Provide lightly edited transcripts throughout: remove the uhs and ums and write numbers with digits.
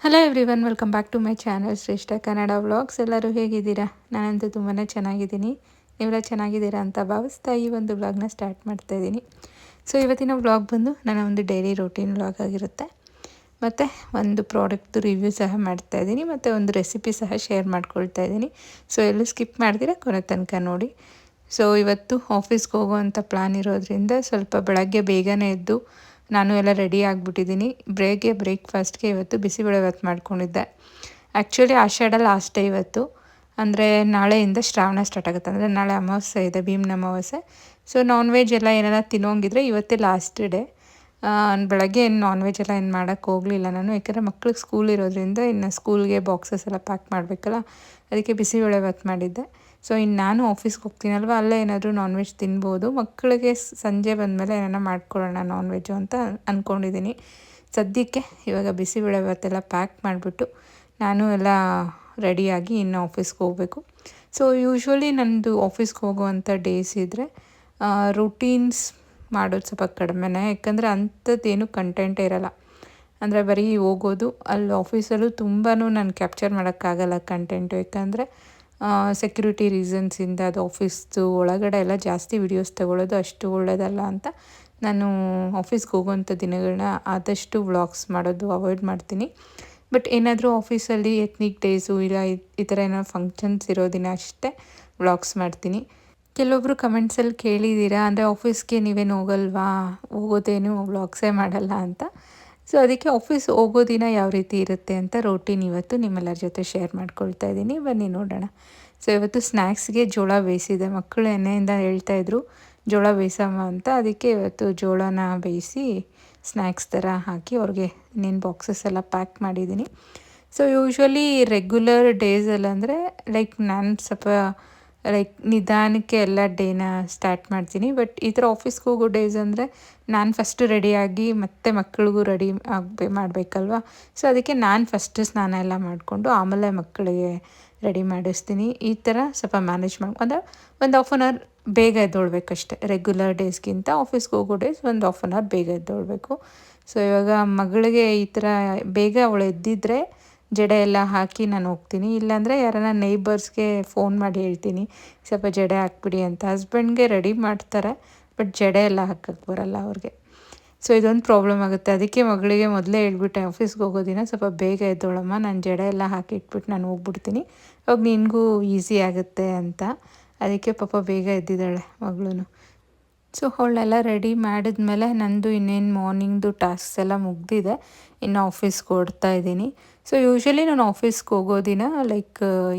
Hello everyone, welcome back to my channel Shreshta Kannada vlogs. ಎಲ್ಲರೂ ಹೇಗಿದ್ದೀರಾ? ನಾನಂತೂ ತುಂಬಾ ಚೆನ್ನಾಗಿದ್ದೀನಿ. ನೀವೆಲ್ಲ ಚೆನ್ನಾಗಿದ್ದೀರಾ ಅಂತ ಭಾವಿಸ್ತಾ ಈ ಒಂದು ವ್ಲಾಗ್ನ ಸ್ಟಾರ್ಟ್ ಮಾಡ್ತಾಯಿದ್ದೀನಿ. ಸೊ ಇವತ್ತಿನ ವ್ಲಾಗ್ ಬಂದು ನನ್ನ ಒಂದು ಡೈಲಿ ರೂಟೀನ್ ವ್ಲಾಗ್ ಆಗಿರುತ್ತೆ. ಮತ್ತು ಒಂದು ಪ್ರಾಡಕ್ಟ್ದು ರಿವ್ಯೂ ಸಹ ಮಾಡ್ತಾಯಿದ್ದೀನಿ, ಮತ್ತು ಒಂದು ರೆಸಿಪಿ ಸಹ ಶೇರ್ ಮಾಡ್ಕೊಳ್ತಾ ಇದ್ದೀನಿ. ಸೊ ಎಲ್ಲೂ ಸ್ಕಿಪ್ ಮಾಡ್ತೀರಾ, ಕೊನೆ ತನಕ ನೋಡಿ. ಸೊ ಇವತ್ತು ಆಫೀಸ್ಗೆ ಹೋಗುವಂಥ ಪ್ಲ್ಯಾನ್ ಇರೋದ್ರಿಂದ ಸ್ವಲ್ಪ ಬೆಳಗ್ಗೆ ಬೇಗನೆ ಎದ್ದು ನಾನು ಎಲ್ಲ ರೆಡಿ ಆಗಿಬಿಟ್ಟಿದ್ದೀನಿ. ಬ್ರೇಕ್ಫಾಸ್ಟ್ಗೆ ಇವತ್ತು ಬಿಸಿಬೇಳೆಭಾತ್ ಮಾಡ್ಕೊಂಡಿದ್ದೆ. ಆ್ಯಕ್ಚುಲಿ ಆಷಾಢ ಲಾಸ್ಟ್ ಡೇ ಇವತ್ತು, ಅಂದರೆ ನಾಳೆಯಿಂದ ಶ್ರಾವಣ ಸ್ಟಾರ್ಟ್ ಆಗುತ್ತೆ. ಅಂದರೆ ನಾಳೆ ಅಮಾವಾಸ್ಯೆ ಇದೆ, ಭೀಮ್ನ ಅಮಾವಾಸ್ಯೆ. ಸೊ ನಾನ್ ವೆಜ್ ಎಲ್ಲ ಏನಾರ ತಿನ್ನೋಂಗಿದ್ರೆ ಇವತ್ತೇ ಲಾಸ್ಟ್ ಡೇ. ಬೆಳಗ್ಗೆ ಏನು ನಾನ್ ವೆಜ್ ಎಲ್ಲ ಏನು ಮಾಡೋಕ್ಕೆ ಹೋಗಲಿಲ್ಲ ನಾನು, ಯಾಕಂದರೆ ಮಕ್ಳಿಗೆ ಸ್ಕೂಲ್ ಇರೋದ್ರಿಂದ ಇನ್ನು ಸ್ಕೂಲ್ಗೆ ಬಾಕ್ಸಸ್ ಎಲ್ಲ ಪ್ಯಾಕ್ ಮಾಡಬೇಕಲ್ಲ, ಅದಕ್ಕೆ ಬಿಸಿಬೇಳೆಭಾತ್ ಮಾಡಿದ್ದೆ. ಸೊ ಇನ್ನು ನಾನು ಆಫೀಸ್ಗೆ ಹೋಗ್ತೀನಲ್ವ, ಅಲ್ಲೇ ಏನಾದರೂ ನಾನ್ ವೆಜ್ ತಿನ್ಬೋದು. ಮಕ್ಕಳಿಗೆ ಸಂಜೆ ಬಂದಮೇಲೆ ಏನಾರ ಮಾಡ್ಕೊಳ್ಳೋಣ ನಾನ್ ವೆಜ್ಜು ಅಂತ ಅಂದ್ಕೊಂಡಿದ್ದೀನಿ. ಸದ್ಯಕ್ಕೆ ಇವಾಗ ಬಿಸಿಬೇಳೆಭಾತೆಲ್ಲ ಪ್ಯಾಕ್ ಮಾಡಿಬಿಟ್ಟು ನಾನು ಎಲ್ಲ ರೆಡಿಯಾಗಿ ಇನ್ನು ಆಫೀಸ್ಗೆ ಹೋಗಬೇಕು. ಸೊ ಯೂಶ್ವಲಿ ನನ್ನದು ಆಫೀಸ್ಗೆ ಹೋಗುವಂಥ ಡೇಸ್ ಇದ್ದರೆ ರೂಟೀನ್ಸ್ ಮಾಡೋದು ಸ್ವಲ್ಪ ಕಡಿಮೆನೇ, ಯಾಕಂದರೆ ಅಂಥದ್ದೇನು ಕಂಟೆಂಟೇ ಇರೋಲ್ಲ. ಅಂದರೆ ಬರೀ ಹೋಗೋದು, ಅಲ್ಲಿ ಆಫೀಸಲ್ಲೂ ತುಂಬಾ ನಾನು ಕ್ಯಾಪ್ಚರ್ ಮಾಡೋಕ್ಕಾಗಲ್ಲ ಕಂಟೆಂಟು, ಯಾಕಂದರೆ ಸೆಕ್ಯೂರಿಟಿ ರೀಸನ್ಸಿಂದ ಅದು ಆಫೀಸ್ದು ಒಳಗಡೆ ಎಲ್ಲ ಜಾಸ್ತಿ ವಿಡಿಯೋಸ್ ತಗೊಳ್ಳೋದು ಅಷ್ಟು ಒಳ್ಳೆಯದಲ್ಲ ಅಂತ ನಾನು ಆಫೀಸ್ಗೆ ಹೋಗುವಂಥ ದಿನಗಳನ್ನ ಆದಷ್ಟು ವ್ಲಾಗ್ಸ್ ಮಾಡೋದು ಅವಾಯ್ಡ್ ಮಾಡ್ತೀನಿ. ಬಟ್ ಏನಾದರೂ ಆಫೀಸಲ್ಲಿ ಎತ್ನಿಕ್ ಡೇಸು ಇಲ್ಲ ಈ ಥರ ಏನೋ ಫಂಕ್ಷನ್ಸ್ ಇರೋ ದಿನ ಅಷ್ಟೇ ವ್ಲಾಗ್ಸ್ ಮಾಡ್ತೀನಿ. ಕೆಲವೊಬ್ಬರು ಕಮೆಂಟ್ಸಲ್ಲಿ ಕೇಳಿದ್ದೀರಾ, ಅಂದರೆ ಆಫೀಸ್ಗೆ ನೀವೇನು ಹೋಗಲ್ವಾ, ಹೋಗೋದೇನು ವ್ಲಾಗ್ಸೇ ಮಾಡಲ್ಲ ಅಂತ. ಸೊ ಅದಕ್ಕೆ ಆಫೀಸ್ ಹೋಗೋ ದಿನ ಯಾವ ರೀತಿ ಇರುತ್ತೆ ಅಂತ ರೂಟೀನ್ ಇವತ್ತು ನಿಮ್ಮೆಲ್ಲರ ಜೊತೆ ಶೇರ್ ಮಾಡ್ಕೊಳ್ತಾ ಇದ್ದೀನಿ. ಬನ್ನಿ ನೋಡೋಣ. ಸೊ ಇವತ್ತು ಸ್ನ್ಯಾಕ್ಸ್ಗೆ ಜೋಳ ಬೇಯಿಸಿದೆ. ಮಕ್ಕಳು ಎಣ್ಣೆಯಿಂದ ಹೇಳ್ತಾಯಿದ್ರು ಜೋಳ ಬೇಯಿಸಮ್ಮ ಅಂತ, ಅದಕ್ಕೆ ಇವತ್ತು ಜೋಳನ ಬೇಯಿಸಿ ಸ್ನ್ಯಾಕ್ಸ್ ಥರ ಹಾಕಿ ಅವ್ರಿಗೆ ಇನ್ನೇನು ಬಾಕ್ಸಸ್ ಎಲ್ಲ ಪ್ಯಾಕ್ ಮಾಡಿದ್ದೀನಿ. ಸೊ ಯೂಶ್ವಲಿ ರೆಗ್ಯುಲರ್ ಡೇಸಲ್ಲಂದರೆ ನಾನು ಸ್ವಲ್ಪ ನಿಧಾನಕ್ಕೆ ಎಲ್ಲ ಡೇನ ಸ್ಟಾರ್ಟ್ ಮಾಡ್ತೀನಿ. ಬಟ್ ಈ ಥರ ಆಫೀಸ್ಗೆ ಹೋಗೋ ಡೇಸ್ ಅಂದರೆ ನಾನು ಫಸ್ಟು ರೆಡಿಯಾಗಿ ಮತ್ತೆ ಮಕ್ಕಳಿಗೂ ರೆಡಿ ಮಾಡಬೇಕಲ್ವ. ಸೊ ಅದಕ್ಕೆ ನಾನು ಫಸ್ಟು ಸ್ನಾನ ಎಲ್ಲ ಮಾಡಿಕೊಂಡು ಆಮೇಲೆ ಮಕ್ಕಳಿಗೆ ರೆಡಿ ಮಾಡಿಸ್ತೀನಿ. ಈ ಥರ ಸ್ವಲ್ಪ ಮ್ಯಾನೇಜ್ ಅಂದರೆ ಒಂದು ಹಾಫ್ ಆನ್ ಅವರ್ ಬೇಗ ಎದ್ದೊಳ್ಬೇಕಷ್ಟೆ. ರೆಗ್ಯುಲರ್ ಡೇಸ್ಗಿಂತ ಆಫೀಸ್ಗೆ ಹೋಗೋ ಡೇಸ್ ಒಂದು ಹಾಫ್ ಆನ್ ಅವರ್ ಬೇಗ ಎದ್ದೊಳ್ಬೇಕು. ಸೊ ಇವಾಗ ಮಗಳಿಗೆ ಈ ಥರ ಬೇಗ ಅವಳು ಎದ್ದಿದ್ರೆ ಜಡೆ ಎಲ್ಲ ಹಾಕಿ ನಾನು ಹೋಗ್ತೀನಿ. ಇಲ್ಲಾಂದರೆ ಯಾರನ್ನ ನೇಬರ್ಸ್ಗೆ ಫೋನ್ ಮಾಡಿ ಹೇಳ್ತೀನಿ ಸ್ವಲ್ಪ ಜಡೆ ಹಾಕ್ಬಿಡಿ ಅಂತ. ಹಸ್ಬೆಂಡ್ಗೆ ರೆಡಿ ಮಾಡ್ತಾರೆ, ಬಟ್ ಜಡೆ ಎಲ್ಲ ಹಾಕಕ್ಕೆ ಬರಲ್ಲ ಅವ್ರಿಗೆ. ಸೊ ಇದೊಂದು ಪ್ರಾಬ್ಲಮ್ ಆಗುತ್ತೆ. ಅದಕ್ಕೆ ಮಗಳಿಗೆ ಮೊದಲೇ ಹೇಳ್ಬಿಟ್ಟೆ, ಆಫೀಸ್ಗೆ ಹೋಗೋ ದಿನ ಸ್ವಲ್ಪ ಬೇಗ ಎದ್ದೋಳಮ್ಮ, ನಾನು ಜಡೆ ಎಲ್ಲ ಹಾಕಿ ಇಟ್ಬಿಟ್ಟು ನಾನು ಹೋಗ್ಬಿಡ್ತೀನಿ, ಅವಾಗ ನಿನಗೂ ಈಸಿ ಆಗುತ್ತೆ ಅಂತ. ಅದಕ್ಕೆ ಪಾಪ ಬೇಗ ಎದ್ದಿದ್ದಾಳೆ ಮಗಳೂ. ಸೊ ಅವಳನ್ನೆಲ್ಲ ರೆಡಿ ಮಾಡಿದ್ಮೇಲೆ ನಂದು ಇನ್ನೇನು ಮಾರ್ನಿಂಗ್ದು ಟಾಸ್ಕ್ಸ್ ಎಲ್ಲ ಮುಗ್ದಿದೆ, ಇನ್ನು ಆಫೀಸ್ಗೆ ಓಡ್ತಾ ಇದ್ದೀನಿ. ಸೊ ಯೂಶ್ವಲಿ ನಾನು ಆಫೀಸ್ಗೆ ಹೋಗೋ ದಿನ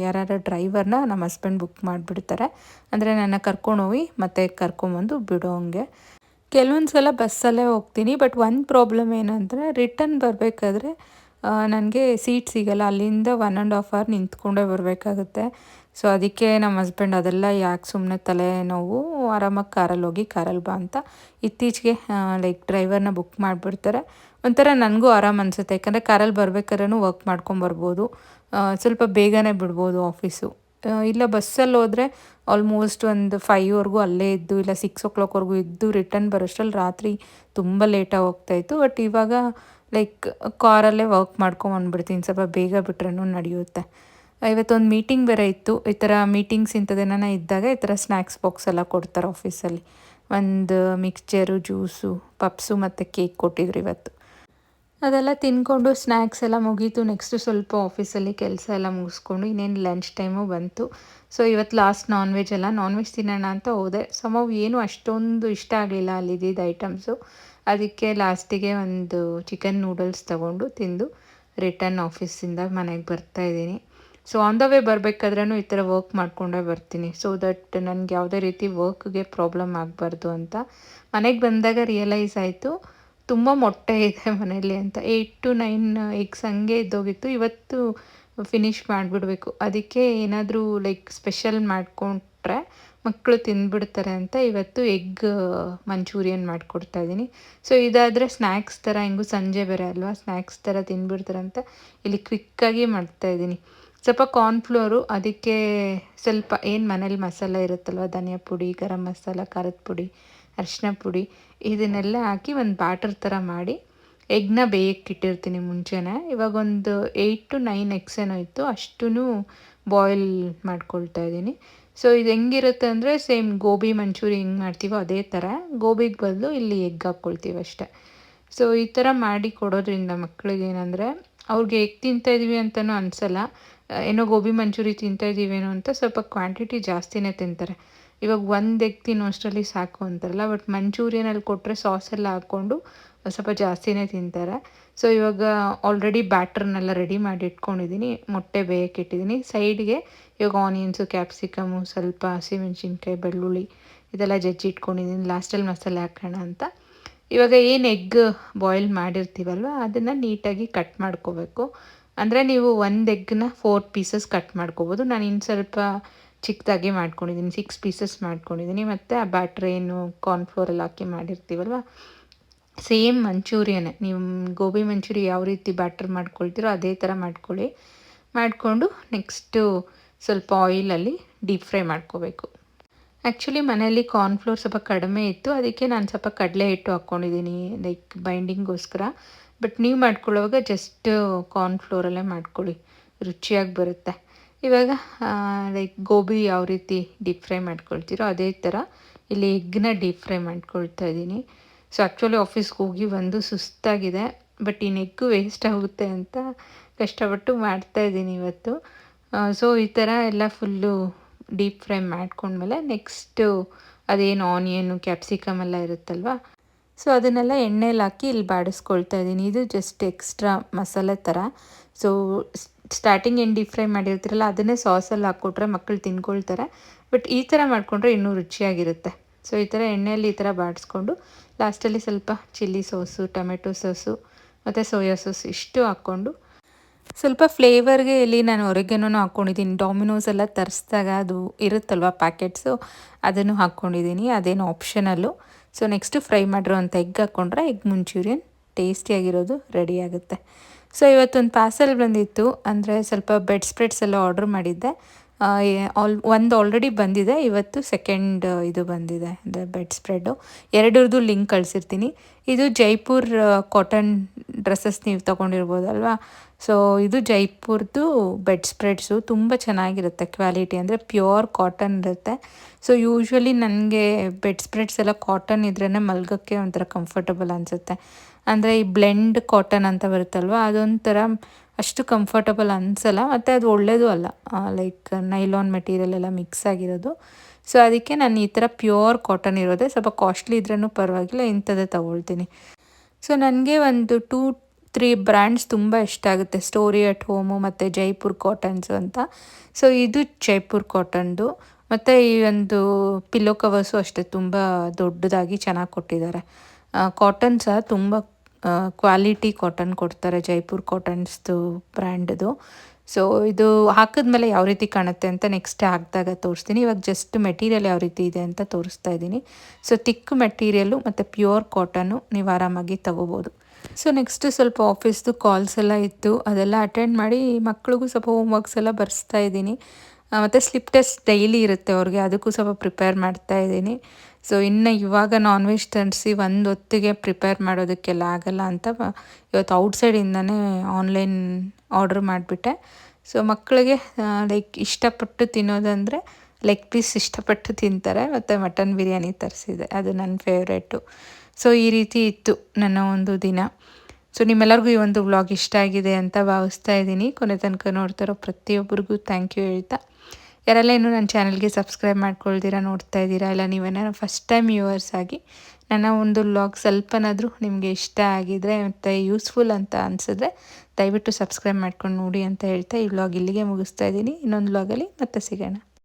ಯಾರು ಡ್ರೈವರ್ನ ನಮ್ಮ ಹಸ್ಬೆಂಡ್ ಬುಕ್ ಮಾಡಿಬಿಡ್ತಾರೆ. ಅಂದರೆ ನನ್ನ ಕರ್ಕೊಂಡೋಗಿ ಮತ್ತೆ ಕರ್ಕೊಂಬಂದು ಬಿಡೋ ಹಂಗೆ. ಕೆಲವೊಂದು ಸಲ ಬಸ್ಸಲ್ಲೇ ಹೋಗ್ತೀನಿ. ಬಟ್ ಒಂದು ಪ್ರಾಬ್ಲಮ್ ಏನಂದರೆ ರಿಟರ್ನ್ ಬರಬೇಕಾದ್ರೆ ನನಗೆ ಸೀಟ್ ಸಿಗೋಲ್ಲ. ಅಲ್ಲಿಂದ 1.5 hour ನಿಂತ್ಕೊಂಡೇ ಬರಬೇಕಾಗುತ್ತೆ. ಸೊ ಅದಕ್ಕೆ ನಮ್ಮ ಹಸ್ಬೆಂಡ್ ಅದೆಲ್ಲ ಯಾಕೆ ಸುಮ್ಮನೆ ತಲೆನೋವು, ಆರಾಮಾಗಿ ಕಾರಲ್ಲಿ ಹೋಗಿ ಕಾರಲ್ಲಿ ಬಾ ಅಂತ ಇತ್ತೀಚೆಗೆ ಡ್ರೈವರ್ನ ಬುಕ್ ಮಾಡಿಬಿಡ್ತಾರೆ. ಒಂಥರ ನನಗೂ ಆರಾಮ ಅನಿಸುತ್ತೆ, ಯಾಕಂದರೆ ಕಾರಲ್ಲಿ ಬರ್ಬೇಕಾದ್ರೂ ವರ್ಕ್ ಮಾಡ್ಕೊಂಬರ್ಬೋದು, ಸ್ವಲ್ಪ ಬೇಗನೆ ಬಿಡ್ಬೋದು ಆಫೀಸು. ಇಲ್ಲ ಬಸ್ಸಲ್ಲಿ ಹೋದರೆ ಆಲ್ಮೋಸ್ಟ್ ಒಂದು 5ವರೆಗೂ ಅಲ್ಲೇ ಇದ್ದು, ಇಲ್ಲ 6 o'clockವರೆಗೂ ಇದ್ದು ರಿಟರ್ನ್ ಬರೋಷ್ಟರಲ್ಲಿ ರಾತ್ರಿ ತುಂಬ ಲೇಟಾಗಿ ಹೋಗ್ತಾಯಿತ್ತು. ಬಟ್ ಇವಾಗ ಕಾರಲ್ಲೇ ವರ್ಕ್ ಮಾಡ್ಕೊಂಬಂದ್ಬಿಡ್ತೀನಿ, ಸ್ವಲ್ಪ ಬೇಗ ಬಿಟ್ರೂ ನಡೆಯುತ್ತೆ. ಇವತ್ತೊಂದು ಮೀಟಿಂಗ್ ಬೇರೆ ಇತ್ತು. ಈ ಥರ ಮೀಟಿಂಗ್ಸ್ ಇಂಥದ್ದೇನ ಇದ್ದಾಗ ಈ ಥರ ಸ್ನ್ಯಾಕ್ಸ್ ಬಾಕ್ಸ್ ಎಲ್ಲ ಕೊಡ್ತಾರೆ ಆಫೀಸಲ್ಲಿ. ಒಂದು ಮಿಕ್ಸ್ಚರು, ಜ್ಯೂಸು, ಪಪ್ಸು ಮತ್ತು ಕೇಕ್ ಕೊಟ್ಟಿದ್ರು ಇವತ್ತು. ಅದೆಲ್ಲ ತಿಂದ್ಕೊಂಡು ಸ್ನ್ಯಾಕ್ಸ್ ಎಲ್ಲ ಮುಗೀತು. ನೆಕ್ಸ್ಟು ಸ್ವಲ್ಪ ಆಫೀಸಲ್ಲಿ ಕೆಲಸ ಎಲ್ಲ ಮುಗಿಸ್ಕೊಂಡು ಇನ್ನೇನು ಲಂಚ್ ಟೈಮು ಬಂತು. ಸೊ ಇವತ್ತು ಲಾಸ್ಟ್ ನಾನ್ ವೆಜ್ ತಿನ್ನೋಣ ಅಂತ ಹೋದೆ. ಸಮ್ಹೌ ಏನು ಅಷ್ಟೊಂದು ಇಷ್ಟ ಆಗಲಿಲ್ಲ ಅಲ್ಲಿದ್ದಿದ್ದು ಐಟಮ್ಸು. ಅದಕ್ಕೆ ಲಾಸ್ಟಿಗೆ ಒಂದು ಚಿಕನ್ ನೂಡಲ್ಸ್ ತೊಗೊಂಡು ತಿಂದು ರಿಟರ್ನ್ ಆಫೀಸಿಂದ ಮನೆಗೆ ಬರ್ತಾಯಿದ್ದೀನಿ. ಸೊ ಆನ್ ದ ವೇ ಬರಬೇಕಾದ್ರೂ ಈ ಥರ ವರ್ಕ್ ಮಾಡಿಕೊಂಡೇ ಬರ್ತೀನಿ, ಸೊ ದಟ್ ನನಗೆ ಯಾವುದೇ ರೀತಿ ವರ್ಕ್ಗೆ ಪ್ರಾಬ್ಲಮ್ ಆಗಬಾರ್ದು ಅಂತ. ಮನೆಗೆ ಬಂದಾಗ ರಿಯಲೈಸ್ ಆಯಿತು ತುಂಬ ಮೊಟ್ಟೆ ಇದೆ ಮನೆಯಲ್ಲಿ ಅಂತ. 8 to 9 ಎಗ್ಸ್ ಹಂಗೆ ಇದ್ದೋಗಿತ್ತು. ಇವತ್ತು ಫಿನಿಷ್ ಮಾಡಿಬಿಡ್ಬೇಕು. ಅದಕ್ಕೆ ಏನಾದರೂ ಲೈಕ್ ಸ್ಪೆಷಲ್ ಮಾಡಿಕೊಂಡ್ರೆ ಮಕ್ಕಳು ತಿಂದ್ಬಿಡ್ತಾರೆ ಅಂತ ಇವತ್ತು ಎಗ್ ಮಂಚೂರಿಯನ್ ಮಾಡಿಕೊಡ್ತಾಯಿದ್ದೀನಿ. ಸೊ ಇದಾದರೆ ಸ್ನ್ಯಾಕ್ಸ್ ಥರ, ಹೆಂಗೂ ಸಂಜೆ ಬೇರೆ ಅಲ್ವಾ, ಸ್ನ್ಯಾಕ್ಸ್ ಥರ ತಿಂದ್ಬಿಡ್ತಾರೆ ಅಂತ ಇಲ್ಲಿ ಕ್ವಿಕ್ಕಾಗಿ ಮಾಡ್ತಾಯಿದ್ದೀನಿ. ಸ್ವಲ್ಪ ಕಾರ್ನ್ಫ್ಲೋರು, ಅದಕ್ಕೆ ಸ್ವಲ್ಪ ಏನು ಮನೇಲಿ ಮಸಾಲೆ ಇರುತ್ತಲ್ವ, ಧನಿಯಾ ಪುಡಿ, ಗರಂ ಮಸಾಲ, ಖಾರದ ಪುಡಿ, ಅರಿಶಿನ ಪುಡಿ, ಇದನ್ನೆಲ್ಲ ಹಾಕಿ ಒಂದು ಬ್ಯಾಟರ್ ಥರ ಮಾಡಿ ಎಗ್ನ ಬೇಯಕ್ಕಿಟ್ಟಿರ್ತೀನಿ ಮುಂಚೆನೇ. ಇವಾಗ ಒಂದು 8 to 9 ಎಗ್ಸ್ ಏನೋ ಇತ್ತು, ಅಷ್ಟೂ ಬಾಯ್ಲ್ ಮಾಡ್ಕೊಳ್ತಾ ಇದ್ದೀನಿ. ಸೊ ಇದು ಹೆಂಗಿರುತ್ತೆ ಅಂದರೆ ಸೇಮ್ ಗೋಬಿ ಮಂಚೂರಿ ಹೆಂಗೆ ಮಾಡ್ತೀವೋ ಅದೇ ಥರ, ಗೋಬಿಗೆ ಬದಲು ಇಲ್ಲಿ ಎಗ್ ಹಾಕ್ಕೊಳ್ತೀವಿ ಅಷ್ಟೇ. ಸೊ ಈ ಥರ ಮಾಡಿ ಕೊಡೋದ್ರಿಂದ ಮಕ್ಕಳಿಗೆ ಏನಂದರೆ ಅವ್ರಿಗೆ ಎಗ್ ತಿಂತಾಯಿದ್ದೀವಿ ಅಂತಲೂ ಅನಿಸಲ್ಲ, ಏನೋ ಗೋಬಿ ಮಂಚೂರಿ ತಿಂತಾಯಿದ್ದೀವೇನೋ ಅಂತ ಸ್ವಲ್ಪ ಕ್ವಾಂಟಿಟಿ ಜಾಸ್ತಿನೇ ತಿಂತಾರೆ. ಇವಾಗ ಒಂದು ಎಗ್ ತಿನ್ನೋ ಅಷ್ಟರಲ್ಲಿ ಸಾಕು ಅಂತಾರಲ್ಲ, ಬಟ್ ಮಂಚೂರಿಯನಲ್ಲಿ ಕೊಟ್ಟರೆ ಸಾಸೆಲ್ಲ ಹಾಕ್ಕೊಂಡು ಸ್ವಲ್ಪ ಜಾಸ್ತಿನೇ ತಿಂತಾರೆ. ಸೊ ಇವಾಗ ಆಲ್ರೆಡಿ ಬ್ಯಾಟ್ರನ್ನೆಲ್ಲ ರೆಡಿ ಮಾಡಿ ಇಟ್ಕೊಂಡಿದ್ದೀನಿ, ಮೊಟ್ಟೆ ಬೇಯಕ್ಕಿಟ್ಟಿದ್ದೀನಿ. ಸೈಡ್ಗೆ ಇವಾಗ ಆನಿಯನ್ಸು, ಕ್ಯಾಪ್ಸಿಕಮು, ಸ್ವಲ್ಪ ಹಸಿಮೆಣ್ಸಿನ್ಕಾಯಿ, ಬೆಳ್ಳುಳ್ಳಿ ಇದೆಲ್ಲ ಜಜ್ಜಿ ಇಟ್ಕೊಂಡಿದ್ದೀನಿ, ಲಾಸ್ಟಲ್ಲಿ ಮಸಾಲೆ ಹಾಕೋಣ ಅಂತ. ಇವಾಗ ಏನು ಎಗ್ ಬಾಯ್ಲ್ ಮಾಡಿರ್ತೀವಲ್ವ ಅದನ್ನು ನೀಟಾಗಿ ಕಟ್ ಮಾಡ್ಕೋಬೇಕು. ಅಂದರೆ ನೀವು ಒಂದು ಎಗ್ನ 4 ಪೀಸಸ್ ಕಟ್ ಮಾಡ್ಕೋಬೋದು. ನಾನು ಇನ್ನು ಸ್ವಲ್ಪ ಚಿಕ್ಕದಾಗಿ ಮಾಡ್ಕೊಂಡಿದ್ದೀನಿ, 6 ಪೀಸಸ್ ಮಾಡ್ಕೊಂಡಿದ್ದೀನಿ. ಮತ್ತು ಆ ಬ್ಯಾಟ್ರ್ ಏನು ಕಾರ್ನ್ಫ್ಲೋರೆಲ್ಲ ಹಾಕಿ ಮಾಡಿರ್ತೀವಲ್ವ, ಸೇಮ್ ಮಂಚೂರಿಯನ್ನೇ, ನೀವು ಗೋಬಿ ಮಂಚೂರಿ ಯಾವ ರೀತಿ ಬ್ಯಾಟರ್ ಮಾಡ್ಕೊಳ್ತೀರೋ ಅದೇ ಥರ ಮಾಡಿಕೊಂಡು ನೆಕ್ಸ್ಟು ಸ್ವಲ್ಪ ಆಯಿಲಲ್ಲಿ ಡೀಪ್ ಫ್ರೈ ಮಾಡ್ಕೋಬೇಕು. ಆ್ಯಕ್ಚುಲಿ ಮನೆಯಲ್ಲಿ ಕಾರ್ನ್ಫ್ಲೋರ್ ಸ್ವಲ್ಪ ಕಡಿಮೆ ಇತ್ತು, ಅದಕ್ಕೆ ನಾನು ಸ್ವಲ್ಪ ಕಡಲೆ ಹಿಟ್ಟು ಹಾಕ್ಕೊಂಡಿದ್ದೀನಿ ಲೈಕ್ ಬೈಂಡಿಂಗ್ಗೋಸ್ಕರ. ಬಟ್ ನೀವು ಮಾಡ್ಕೊಳ್ಳೋವಾಗ ಜಸ್ಟ್ ಕಾರ್ನ್ಫ್ಲೋರಲ್ಲೇ ಮಾಡ್ಕೊಳ್ಳಿ, ರುಚಿಯಾಗಿ ಬರುತ್ತೆ. ಇವಾಗ ಲೈಕ್ ಗೋಬಿ ಯಾವ ರೀತಿ ಡೀಪ್ ಫ್ರೈ ಮಾಡ್ಕೊಳ್ತೀರೋ ಅದೇ ಥರ ಇಲ್ಲಿ ಎಗ್ನ ಡೀಪ್ ಫ್ರೈ ಮಾಡ್ಕೊಳ್ತಾ ಇದ್ದೀನಿ. ಸೊ ಆ್ಯಕ್ಚುಲಿ ಆಫೀಸ್ಗೆ ಹೋಗಿ ಬಂದು ಸುಸ್ತಾಗಿದೆ, ಬಟ್ ಇನ್ನು ಎಗ್ಗು ವೇಸ್ಟ್ ಆಗುತ್ತೆ ಅಂತ ಕಷ್ಟಪಟ್ಟು ಮಾಡ್ತಾಯಿದ್ದೀನಿ ಇವತ್ತು. ಸೊ ಈ ಥರ ಎಲ್ಲ ಫುಲ್ಲು ಡೀಪ್ ಫ್ರೈ ಮಾಡ್ಕೊಂಡ್ಮೇಲೆ ನೆಕ್ಸ್ಟು ಅದೇನು ಆನಿಯನ್ನು, ಕ್ಯಾಪ್ಸಿಕಮ್ ಎಲ್ಲ ಇರುತ್ತಲ್ವ, ಸೊ ಅದನ್ನೆಲ್ಲ ಎಣ್ಣೆಲಿ ಹಾಕಿ ಇಲ್ಲಿ ಬಾಡಿಸ್ಕೊಳ್ತಾ ಇದ್ದೀನಿ. ಇದು ಜಸ್ಟ್ ಎಕ್ಸ್ಟ್ರಾ ಮಸಾಲೆ ಥರ. ಸೊ ಸ್ಟಾರ್ಟಿಂಗ್ ಏನು ಡೀಪ್ ಫ್ರೈ ಮಾಡಿರ್ತೀರಲ್ಲ ಅದನ್ನೇ ಸಾಸಲ್ಲಿ ಹಾಕ್ಕೊಟ್ರೆ ಮಕ್ಕಳು ತಿನ್ಕೊಳ್ತಾರೆ, ಬಟ್ ಈ ಥರ ಮಾಡಿಕೊಂಡ್ರೆ ಇನ್ನೂ ರುಚಿಯಾಗಿರುತ್ತೆ. ಸೊ ಈ ಥರ ಎಣ್ಣೆಯಲ್ಲಿ ಈ ಥರ ಬಾಡಿಸ್ಕೊಂಡು ಲಾಸ್ಟಲ್ಲಿ ಸ್ವಲ್ಪ ಚಿಲ್ಲಿ ಸಾಸು, ಟೊಮೆಟೊ ಸಾಸು ಮತ್ತು ಸೋಯಾ ಸಾಸ್ ಇಷ್ಟು ಹಾಕ್ಕೊಂಡು ಸ್ವಲ್ಪ ಫ್ಲೇವರ್ಗೆ ಇಲ್ಲಿ ನಾನು ಒರೆಗೆನೂ ಹಾಕ್ಕೊಂಡಿದ್ದೀನಿ. ಡಾಮಿನೋಸ್ ಎಲ್ಲ ತರಿಸಿದಾಗ ಅದು ಇರುತ್ತಲ್ವ ಪ್ಯಾಕೆಟ್ಸು, ಅದನ್ನು ಹಾಕ್ಕೊಂಡಿದ್ದೀನಿ, ಅದೇನು ಆಪ್ಷನಲ್ಲು. ಸೊ ನೆಕ್ಸ್ಟು ಫ್ರೈ ಮಾಡಿರೋವಂಥ ಎಗ್ ಹಾಕ್ಕೊಂಡ್ರೆ ಎಗ್ ಮಂಚೂರಿಯನ್ ಟೇಸ್ಟಿಯಾಗಿರೋದು ರೆಡಿ ಆಗುತ್ತೆ. ಸೊ ಇವತ್ತೊಂದು ಪಾರ್ಸೆಲ್ ಬಂದಿತ್ತು, ಅಂದರೆ ಸ್ವಲ್ಪ ಬೆಡ್ ಸ್ಪ್ರೆಡ್ಸ್ ಎಲ್ಲ ಆರ್ಡ್ರ್ ಮಾಡಿದ್ದೆ. ಒಂದು ಆಲ್ರೆಡಿ ಬಂದಿದೆ, ಇವತ್ತು ಸೆಕೆಂಡ್ ಇದು ಬಂದಿದೆ, ಅಂದರೆ ಬೆಡ್ ಸ್ಪ್ರೆಡ್ಡು. ಎರಡರದ್ದು ಲಿಂಕ್ ಕಳಿಸಿರ್ತೀನಿ. ಇದು ಜೈಪುರ್ ಕಾಟನ್ ಡ್ರೆಸ್ಸಸ್ ನೀವು ತೊಗೊಂಡಿರ್ಬೋದಲ್ವಾ. ಸೊ ಇದು ಜೈಪುರ್ದು ಬೆಡ್ ಸ್ಪ್ರೆಡ್ಸು, ತುಂಬ ಚೆನ್ನಾಗಿರುತ್ತೆ ಕ್ವಾಲಿಟಿ, ಅಂದರೆ ಪ್ಯೂರ್ ಕಾಟನ್ ಇರುತ್ತೆ. ಸೊ ಯೂಶ್ವಲಿ ನನಗೆ ಬೆಡ್ ಸ್ಪ್ರೆಡ್ಸ್ ಎಲ್ಲ ಕಾಟನ್ ಇದ್ರೇ ಮಲ್ಗೋಕ್ಕೆ ಒಂಥರ ಕಂಫರ್ಟಬಲ್ ಅನಿಸುತ್ತೆ. ಅಂದರೆ ಈ ಬ್ಲೆಂಡ್ ಕಾಟನ್ ಅಂತ ಬರುತ್ತಲ್ವ, ಅದೊಂಥರ ಅಷ್ಟು ಕಂಫರ್ಟಬಲ್ ಅನಿಸಲ್ಲ, ಮತ್ತು ಅದು ಒಳ್ಳೆಯದು ಅಲ್ಲ, ಲೈಕ್ ನೈಲಾನ್ ಮೆಟೀರಿಯಲ್ ಎಲ್ಲ ಮಿಕ್ಸ್ ಆಗಿರೋದು. ಸೊ ಅದಕ್ಕೆ ನಾನು ಈ ಥರ ಪ್ಯೂರ್ ಕಾಟನ್ ಇರೋದೇ, ಸ್ವಲ್ಪ ಕಾಸ್ಟ್ಲಿ ಇದ್ರೂ ಪರವಾಗಿಲ್ಲ, ಇಂಥದ್ದೇ ತೊಗೊಳ್ತೀನಿ. ಸೊ ನನಗೆ ಒಂದು 2-3 ಬ್ರ್ಯಾಂಡ್ಸ್ ತುಂಬ ಇಷ್ಟ ಆಗುತ್ತೆ, ಸ್ಟೋರಿ ಅಟ್ ಹೋಮು ಮತ್ತು ಜೈಪುರ್ ಕಾಟನ್ಸು ಅಂತ. ಸೊ ಇದು ಜೈಪುರ್ ಕಾಟನ್ದು, ಮತ್ತು ಈ ಒಂದು ಪಿಲ್ಲೋ ಕವರ್ಸು ಅಷ್ಟೇ ತುಂಬ ದೊಡ್ಡದಾಗಿ ಚೆನ್ನಾಗಿ ಕೊಟ್ಟಿದ್ದಾರೆ. ಕಾಟನ್ ಸಹ ತುಂಬ ಕ್ವಾಲಿಟಿ ಕಾಟನ್ ಕೊಡ್ತಾರೆ, ಜೈಪುರ್ ಕಾಟನ್ಸ್ದು ಬ್ರ್ಯಾಂಡ್ದು. ಸೊ ಇದು ಹಾಕಿದ್ಮೇಲೆ ಯಾವ ರೀತಿ ಕಾಣುತ್ತೆ ಅಂತ ನೆಕ್ಸ್ಟ್ ಹಾಕಿದಾಗ ತೋರಿಸ್ತೀನಿ. ಇವಾಗ ಜಸ್ಟ್ ಮೆಟೀರಿಯಲ್ ಯಾವ ರೀತಿ ಇದೆ ಅಂತ ತೋರಿಸ್ತಾ ಇದ್ದೀನಿ. ಸೊ ತಿಕ್ ಮೆಟೀರಿಯಲ್ಲು ಮತ್ತು ಪ್ಯೂರ್ ಕಾಟನ್ನು ನೀವು ಆರಾಮಾಗಿ ತೊಗೋಬೋದು. ಸೊ ನೆಕ್ಸ್ಟು ಸ್ವಲ್ಪ ಆಫೀಸ್ದು ಕಾಲ್ಸ್ ಎಲ್ಲ ಇತ್ತು, ಅದೆಲ್ಲ ಅಟೆಂಡ್ ಮಾಡಿ ಮಕ್ಳಿಗೂ ಸ್ವಲ್ಪ ಹೋಮ್ವರ್ಕ್ಸ್ ಎಲ್ಲ ಬರೆಸ್ತಾ ಇದ್ದೀನಿ. ಮತ್ತು ಸ್ಲಿಪ್ ಟೆಸ್ಟ್ ಡೈಲಿ ಇರುತ್ತೆ ಅವ್ರಿಗೆ, ಅದಕ್ಕೂ ಸ್ವಲ್ಪ ಪ್ರಿಪೇರ್ ಮಾಡ್ತಾ ಇದ್ದೀನಿ. ಸೊ ಇನ್ನು ಇವಾಗ ನಾನ್ ವೆಜ್ ತರಿಸಿ ಒಂದು ಹೊತ್ತಿಗೆ ಪ್ರಿಪೇರ್ ಮಾಡೋದಕ್ಕೆಲ್ಲ ಆಗಲ್ಲ ಅಂತ ಇವತ್ತು ಔಟ್ಸೈಡಿಂದನೇ ಆನ್ಲೈನ್ ಆರ್ಡ್ರ್ ಮಾಡಿಬಿಟ್ಟೆ. ಸೊ ಮಕ್ಕಳಿಗೆ ಲೈಕ್ ಇಷ್ಟಪಟ್ಟು ತಿನ್ನೋದಂದರೆ ಲೆಗ್ ಪೀಸ್ ಇಷ್ಟಪಟ್ಟು ತಿಂತಾರೆ, ಮತ್ತು ಮಟನ್ ಬಿರಿಯಾನಿ ತರಿಸಿದೆ, ಅದು ನನ್ನ ಫೇವ್ರೇಟು. ಸೊ ಈ ರೀತಿ ಇತ್ತು ನನ್ನ ಒಂದು ದಿನ. ಸೊ ನಿಮ್ಮೆಲ್ಲರಿಗೂ ಈ ಒಂದು ವ್ಲಾಗ್ ಇಷ್ಟ ಆಗಿದೆ ಅಂತ ಭಾವಿಸ್ತಾ ಇದ್ದೀನಿ. ಕೊನೆ ತನಕ ನೋಡ್ತಾರೋ ಪ್ರತಿಯೊಬ್ಬರಿಗೂ ಥ್ಯಾಂಕ್ ಯು ಹೇಳ್ತಾ, ಯಾರೆಲ್ಲ ಇನ್ನೂ ನನ್ನ ಚಾನಲ್ಗೆ ಸಬ್ಸ್ಕ್ರೈಬ್ ಮಾಡ್ಕೊಳ್ತೀರಾ ನೋಡ್ತಾ ಇದ್ದೀರಾ, ಇಲ್ಲ ನೀವೇನಾದ್ರು ಫಸ್ಟ್ ಟೈಮ್ ವ್ಯೂವರ್ಸ್ ಆಗಿ ನನ್ನ ಒಂದು ವ್ಲಾಗ್ ಸ್ವಲ್ಪನಾದರೂ ನಿಮಗೆ ಇಷ್ಟ ಆಗಿದರೆ ಮತ್ತು ಯೂಸ್ಫುಲ್ ಅಂತ ಅನಿಸಿದ್ರೆ ದಯವಿಟ್ಟು ಸಬ್ಸ್ಕ್ರೈಬ್ ಮಾಡ್ಕೊಂಡು ನೋಡಿ ಅಂತ ಹೇಳ್ತಾ ಈ ವ್ಲಾಗ್ ಇಲ್ಲಿಗೆ ಮುಗಿಸ್ತಾ ಇದ್ದೀನಿ. ಇನ್ನೊಂದು ವ್ಲಾಗಲ್ಲಿ ಮತ್ತೆ ಸಿಗೋಣ.